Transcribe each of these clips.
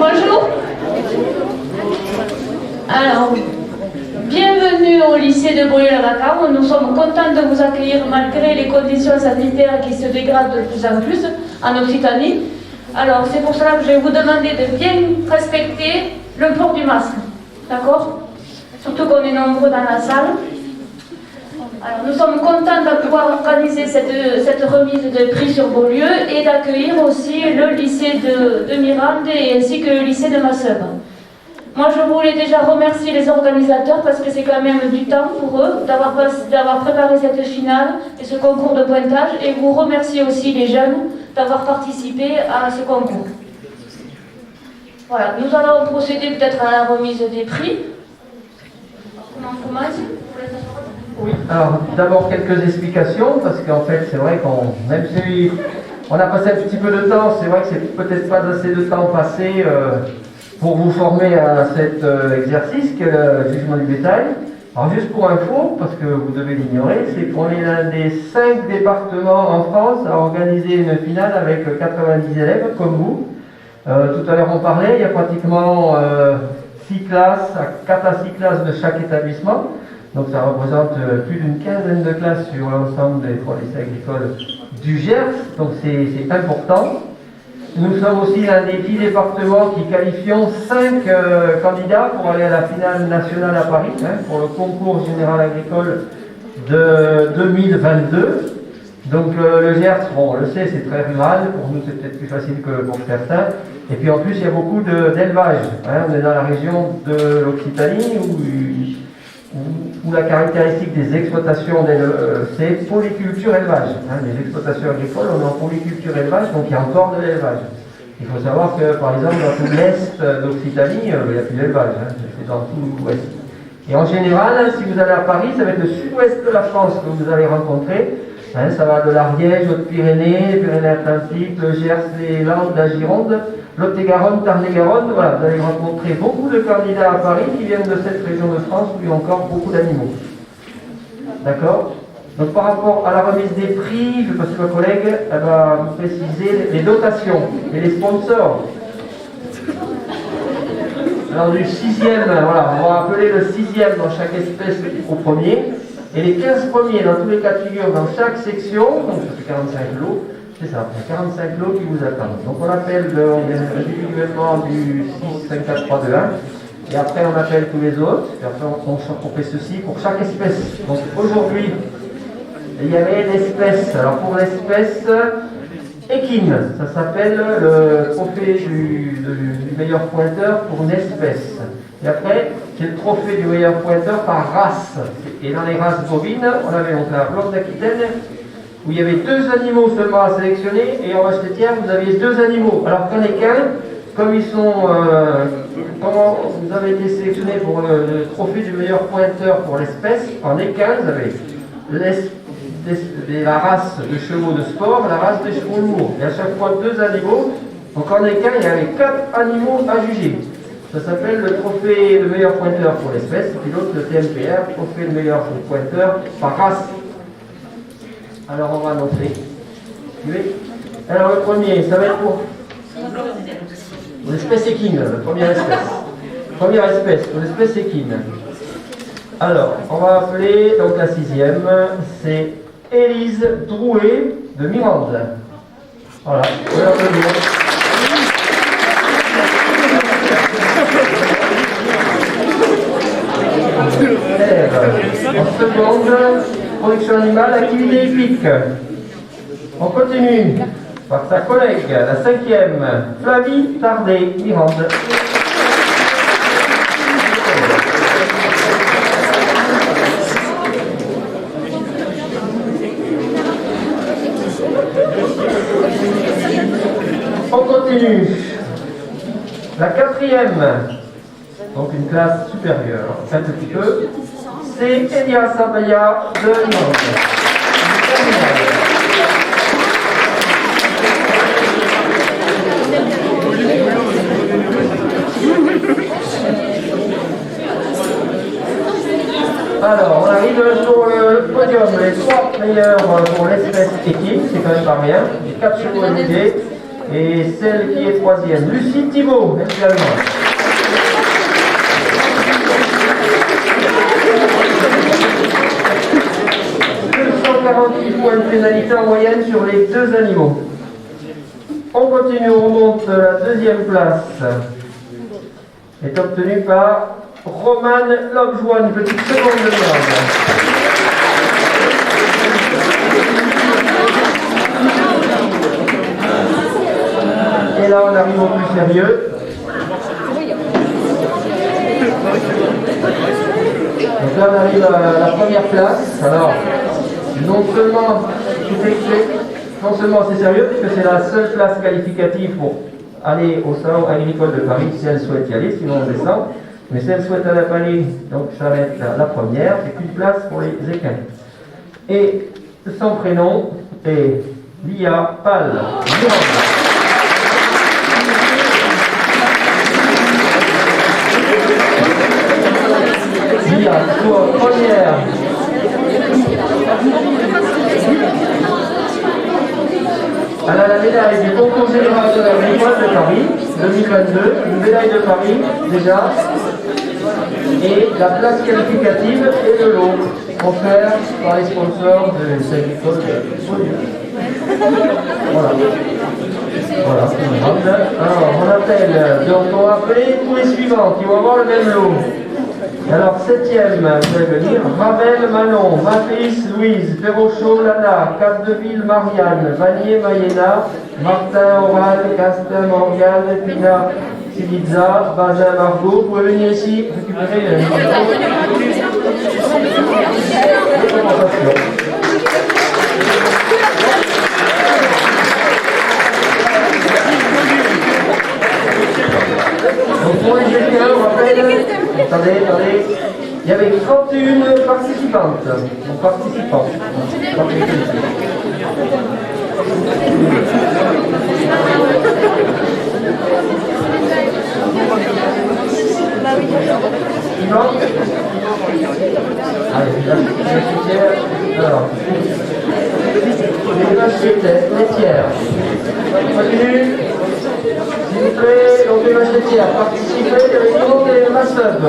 Bonjour. Alors, bienvenue au lycée de Brûle-la-Vacarme. Nous sommes contents de vous accueillir malgré les conditions sanitaires qui se dégradent de plus en plus en Occitanie. Alors, c'est pour cela que je vais vous demander de bien respecter le port du masque. D'accord? Surtout qu'on est nombreux dans la salle. Alors, nous sommes contents de pouvoir organiser cette remise de prix sur Beaulieu et d'accueillir aussi le lycée de Mirande et ainsi que le lycée de Masseube. Moi, je voulais déjà remercier les organisateurs parce que c'est quand même du temps pour eux d'avoir préparé cette finale et ce concours de pointage, et vous remercier aussi les jeunes d'avoir participé à ce concours. Voilà, nous allons procéder peut-être à la remise des prix. Comment on commence ? Oui, alors d'abord quelques explications, parce qu'en fait c'est vrai même si on a passé un petit peu de temps, c'est vrai que c'est peut-être pas assez de temps passé pour vous former à cet exercice que le jugement du bétail. Alors juste pour info, parce que vous devez l'ignorer, c'est qu'on est l'un des 5 départements en France à organiser une finale avec 90 élèves comme vous. Tout à l'heure on parlait, il y a pratiquement 6 classes, 4 à 6 classes de chaque établissement. Donc ça représente plus d'une quinzaine de classes sur l'ensemble des 3 lycées agricoles du Gers, donc c'est important. Nous sommes aussi l'un des 10 départements qui qualifions 5 candidats pour aller à la finale nationale à Paris, pour le concours général agricole de 2022. Donc le Gers, bon, on le sait, c'est très rural, pour nous c'est peut-être plus facile que pour certains. Et puis en plus il y a beaucoup d'élevage, on est dans la région de l'Occitanie où la caractéristique des exploitations, c'est polyculture élevage. Les exploitations agricoles, on est en polyculture élevage, donc il y a encore de l'élevage. Il faut savoir que, par exemple, dans tout l'est d'Occitanie, il n'y a plus d'élevage, c'est dans tout l'ouest. Et en général, si vous allez à Paris, ça va être le sud-ouest de la France que vous allez rencontrer. Ça va de l'Ariège, Haute-Pyrénées, les Pyrénées-Atlantiques, le Gers, les Landes, la Gironde, Lot-et-Garonne, Tarn-et-Garonne. Voilà, vous allez rencontrer beaucoup de candidats à Paris qui viennent de cette région de France où il y a encore beaucoup d'animaux. D'accord? Donc par rapport à la remise des prix, je vais passer ma collègue, elle va vous préciser les dotations et les sponsors. Alors du 6e, voilà, on va appeler le 6e dans chaque espèce au premier. Et les 15 premiers dans tous les cas de figure dans chaque section, donc ça fait 45 lots, c'est ça, il y a 45 lots qui vous attendent. Donc on appelle individuellement du 6, 5, 4, 3, 2, 1, et après on appelle tous les autres, et après on fait ceci pour chaque espèce. Donc aujourd'hui, il y avait l'espèce, alors pour l'espèce équine, ça s'appelle le trophée du meilleur pointeur pour une espèce. Et après, c'est le trophée du meilleur pointeur par race. Et dans les races bovines, on avait donc la bloc d'Aquitaine, où il y avait 2 animaux seulement à sélectionner, et en Vache-Laitière, vous aviez 2 animaux. Alors qu'en équin, comme ils sont, comment vous avez été sélectionné pour le trophée du meilleur pointeur pour l'espèce, en équin, vous avez la race de chevaux de sport, la race des chevaux lourds. Et à chaque fois 2 animaux. Donc en équin, il y avait 4 animaux à juger. Ça s'appelle le trophée de meilleur pointeur pour l'espèce, et puis l'autre le TMPR, trophée de meilleur pointeur par race. Alors on va annoncer. Alors le premier, ça va être pour l'espèce équine, la première espèce. Première espèce, pour l'espèce équine. Alors, on va appeler donc la 6e, c'est Élise Drouet de Mirande. Voilà, vous pouvez l'applaudir. En seconde, production animale, activité hippique. On continue par sa collègue, la 5e, Flavie Tardet, Mirande. On continue. La 4e, donc une classe supérieure, un petit peu, c'est Elia Sabaya de Mirande. Alors, on arrive sur le podium, les 3 meilleurs pour l'espèce équipe, c'est quand même pas rien. Les 4 chevaux élevés, Et celle qui est troisième, Lucie Thibault, également. 248 points de pénalité en moyenne sur les deux animaux. On continue, on monte. La deuxième place est obtenue par Romane Lobjoie, une petite seconde de garde. Et là, on arrive au plus sérieux. Donc là, on arrive à la première place. Alors, non seulement c'est sérieux, puisque c'est la seule place qualificative pour aller au salon agricole de Paris, si elle souhaite y aller, sinon on descend. Mais si elle souhaite aller à Paris, donc ça va être la première, c'est qu'une place pour les équins. Et son prénom est Lia Pal. Lia, toi, première. Elle a la médaille du concours général de l'agricole de Paris 2022, une médaille de Paris déjà, et la place qualificative et le lot offert par les sponsors de cette école de Voilà. Voilà, c'est bon. Alors, on appelle, donc on va appeler tous les suivants qui vont avoir le même lot. Alors, septième, je vais venir, Ravel Manon, Mathis Louise, Perrochot Lana, Capdeville Marianne, Vanier Mayena, Martin Oral, Castin Morgane, Pina Siliza, Benjamin Margot. Vous pouvez venir ici récupérer les compensation. Donc pour les équins, on rappelle, attendez, il y avait 31 participantes, donc participants. Suivant. Allez, alors, les vaches laitières. Continue. S'il vous plaît, donc les vaches laitières, participez avec nous les masseuses.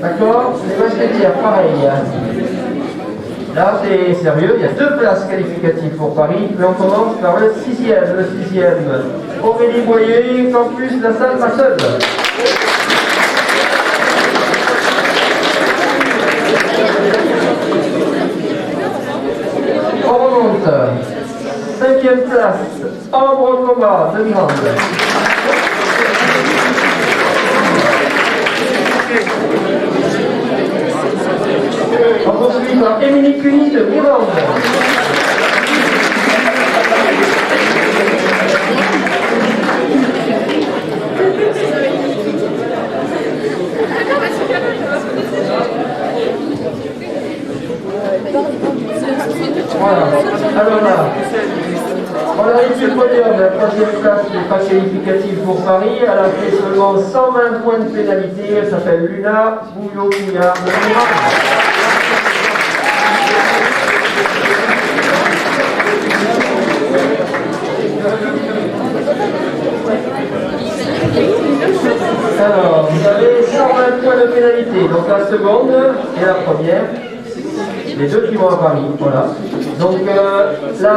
D'accord? Les vaches laitières, pareil. Là, c'est sérieux, il y a 2 places qualificatives pour Paris, mais on commence par le sixième. Aurélie Boyer, Campus La Salle Masseuse. On remonte. 5e place, Ambre Combat de Mirande. On poursuit par Émilie Cuny de Mirande. Voilà. Alors là, on arrive sur le podium, la 3e place n'est pas qualificative pour Paris. Elle a fait seulement 120 points de pénalité. Elle s'appelle Luna Bouillot-Couillard de Mirande. Alors, vous avez 120 points de pénalité, donc la seconde et la première, les deux qui vont à Paris, voilà. Donc là,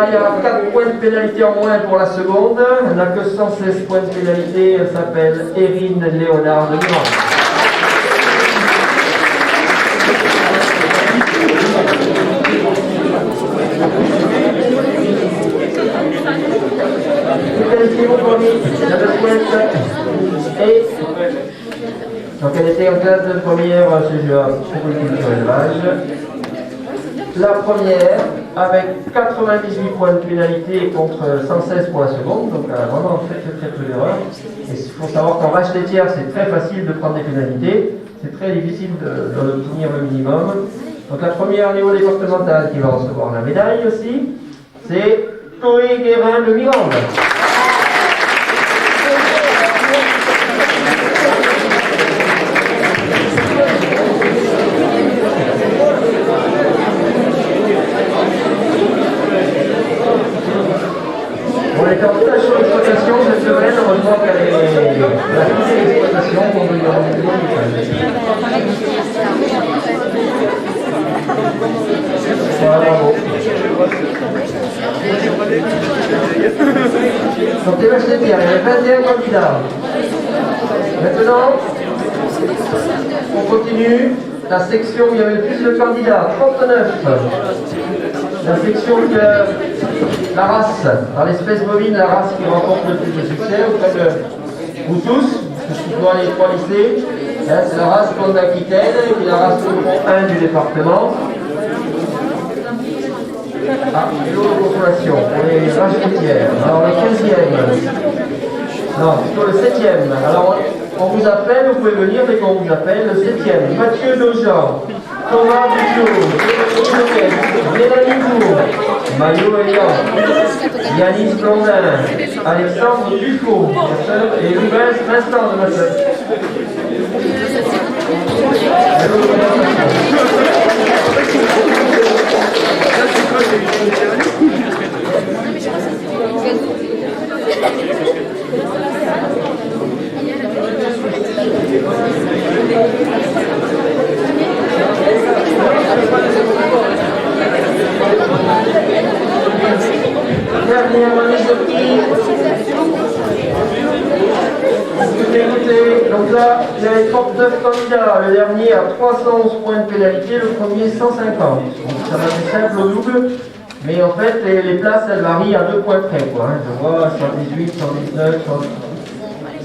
il y a 4 points de pénalité en moins pour la seconde, elle n'a que 116 points de pénalité, elle s'appelle Erin Léonard de Mirande. Et donc elle était en classe de première CGA pour le culture élevage. La première avec 98 points de pénalité contre 116 pour la seconde, donc elle a vraiment très peu d'erreurs. Et il faut savoir qu'en vache laitière c'est très facile de prendre des pénalités, c'est très difficile d'obtenir le minimum. Donc la première au niveau départemental qui va recevoir la médaille aussi, c'est Chloé Guérin de Mirande. dernière, il y avait 21 candidats. Maintenant, on continue. La section où il y avait le plus de candidats, 39. La section de la race, dans l'espèce bovine, la race qui remporte le plus de succès auprès de vous tous, que ce soit les trois lycées. C'est la race Blonde d'Aquitaine et puis la race numéro 1 du département. Ah, l'eau de consolation pour les vaches laitières. Alors le 15e. Non, plutôt le 7e. Alors on vous appelle, vous pouvez venir dès qu'on vous appelle. Le 7e, Mathieu Dojan, Thomas Buchot, Mélanie Bourg, Mario Elian, Yanis Blondin, Alexandre Dufaux, et Rubens Vincent de ma soeur. Dernière remise de prix. Écoutez, donc là, il y avait 39 candidats. Le dernier a 311 points de pénalité, le premier 150. Donc ça va être simple au double. Mais en fait, les places, elles varient à 2 points près, quoi. Je vois 118, 119,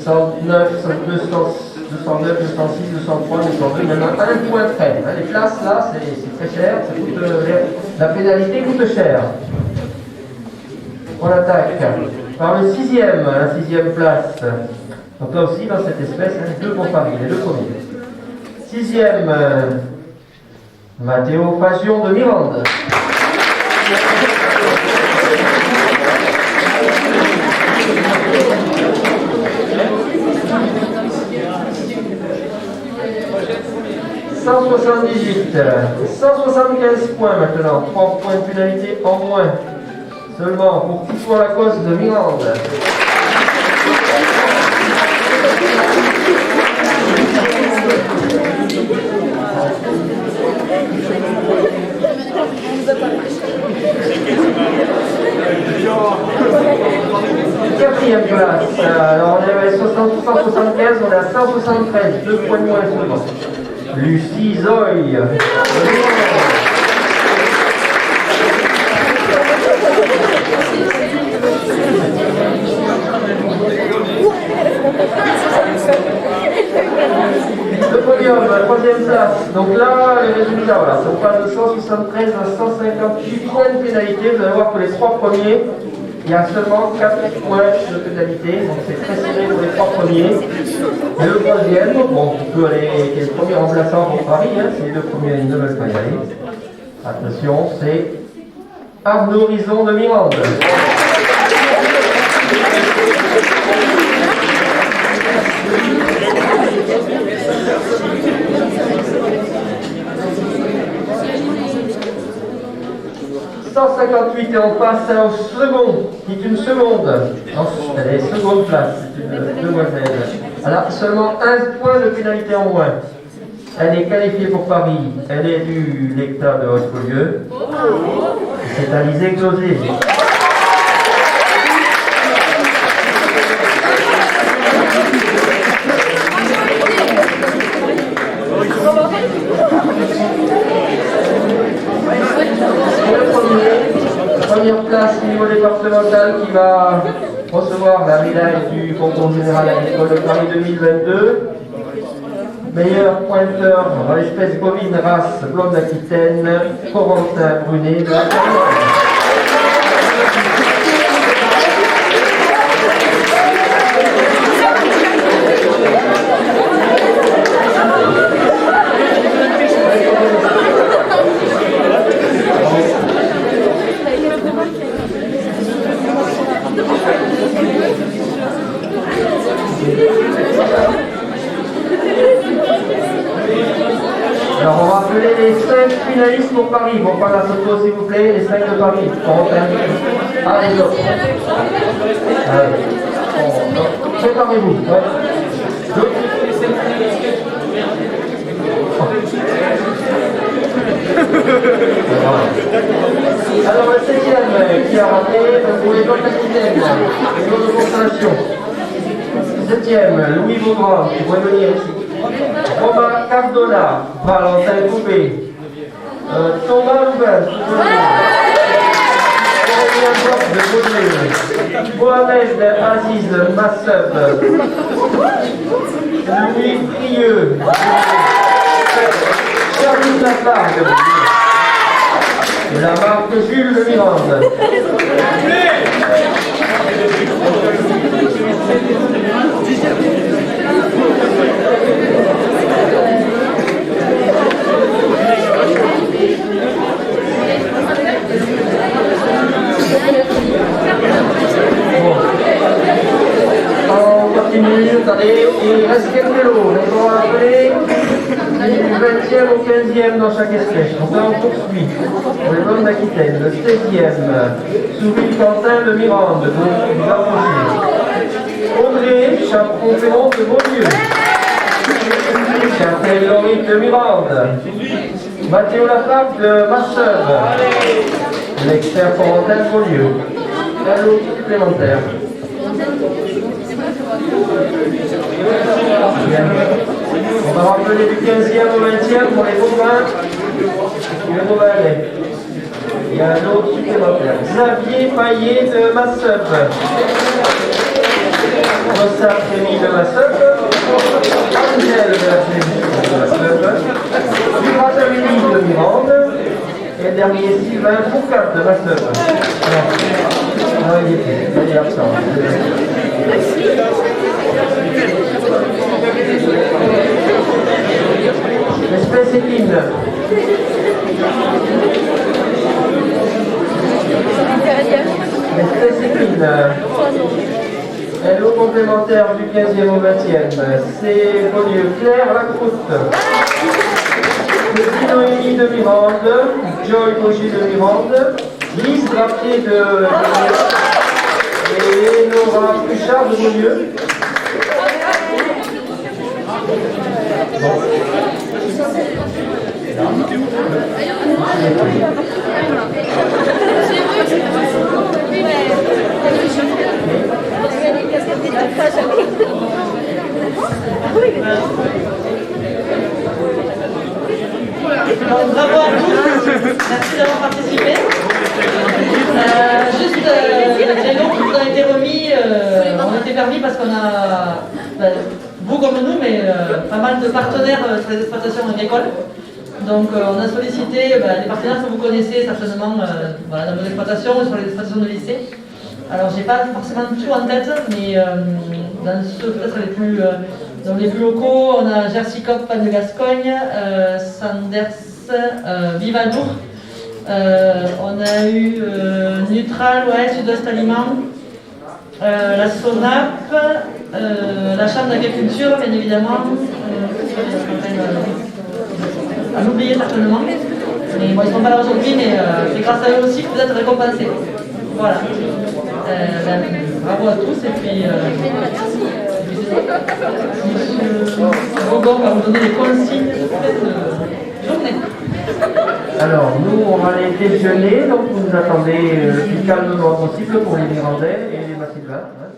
109, 209, 206, 203, 202, il y en a un point près. Les places, là, c'est très cher. Ça coûte, la pénalité coûte cher. On attaque par le 6e, la 6e place. Donc là aussi, dans cette espèce, deux pour Paris, les deux premiers. 6e, Matteo Fagion de Mirande. « 178, 175 points maintenant, 3 points de pénalité en moins. Seulement pour Tito Lacoste de Mirande. Quatrième place. Alors on est à 175, on est à 173, 2 points de moins seulement. Lucie Zoï. Le podium, la 3e place. Donc là, les résultats, voilà, on passe de 173 à 158 points de pénalité. Vous allez voir que les 3 premiers, il y a seulement 4 points de pénalité. Donc c'est très serré pour les 3 premiers. Et le 3e, bon, on peut aller, qui est le premier remplaçant pour Paris, hein, si les 2 premiers ne veulent pas y aller. Attention, c'est Arnaud Horizon de Mirande. Et on passe au second, qui est une seconde. Elle est seconde place, c'est une demoiselle. Elle a seulement 1 point de pénalité en moins. Elle est qualifiée pour Paris. Elle est du lecteur de Haute-Beaulieu. C'est Alizé Closé. Première place au niveau départemental qui va recevoir la médaille du concours général agricole de Paris 2022. Meilleur pointeur dans l'espèce bovine race Blonde d'Aquitaine, Corentin Brunet de la Alors on va appeler les 5 finalistes pour Paris. Bon, pas la photo s'il vous plaît, les 5 de Paris. Ah, les autres. Allez. Bon, préparez-vous. Ouais. Alors le 7e qui a raté, pour les deux capitaines, les autres de constellation. 7e, Louis Beaugrand, qui pourrait venir ici. Romain Cardona, Valentin Coupé. Thomas Louvain, Mohamed Aziz Masseb, Louis Prieux, Charles Lafargue, et la marque Jules de Mirande. Attendez, il reste quelques lots. Donc on va appeler du 20e au 15e dans chaque espèce. Donc là on poursuit. Pour les hommes d'Aquitaine. Le 16e, Souville-Quentin de Mirande. Donc vous approchez. Audrey, Chaperon de Beaulieu. Châtel-Loric de Mirande. Mathéo Lafargue de Masseuve. L'expert Corentin de Beaulieu. Un lot supplémentaire. On va rappeler du 15e au 20e pour les bovins et les bovins. Il y a un autre supplémentaire. Xavier Paillet de Masseuve. Rossard Rémy de Masseuve. Angèle de la Fédération de Masseuve. Duratamini de Mirande. Et le dernier Sylvain Foucault de Masseuve. Non, il est absent. L'espèce épine. L'espèce épine. Un lot complémentaire du 15e au 20e. C'est Beaulieu Claire Lacroute. Petit Noémie de Mirande. Joy Roger de Mirande. Lise Drapier de et Nora Pluchard de Beaulieu. Bon. Donc, bravo à tous, merci d'avoir participé. Les lots qui vous ont été remis ont été permis parce qu'on a, vous comme nous, mais pas mal de partenaires sur les exploitations agricoles. Donc on a sollicité les partenaires que vous connaissez certainement dans vos exploitations ou sur les exploitations de lycée. Alors j'ai pas forcément tout en tête, mais dans ceux peut-être dans les plus locaux, on a Jersey Cop, Pan de Gascogne, Sanders, Vivadour. On a eu Neutral, ouais, Sud-Ouest Aliments, la SONAP, la Chambre d'agriculture, bien évidemment. À l'oublier certainement. Mais bon, ils ne sont pas là aujourd'hui, mais c'est grâce à eux aussi que vous êtes récompensés. Voilà. Bravo à tous et puis Monsieur Bogon va vous donner les consignes de cette journée. Alors, nous, on va aller déjeuner, donc vous nous attendez le plus calmement possible pour les Mirandais et les Massylvains. Hein.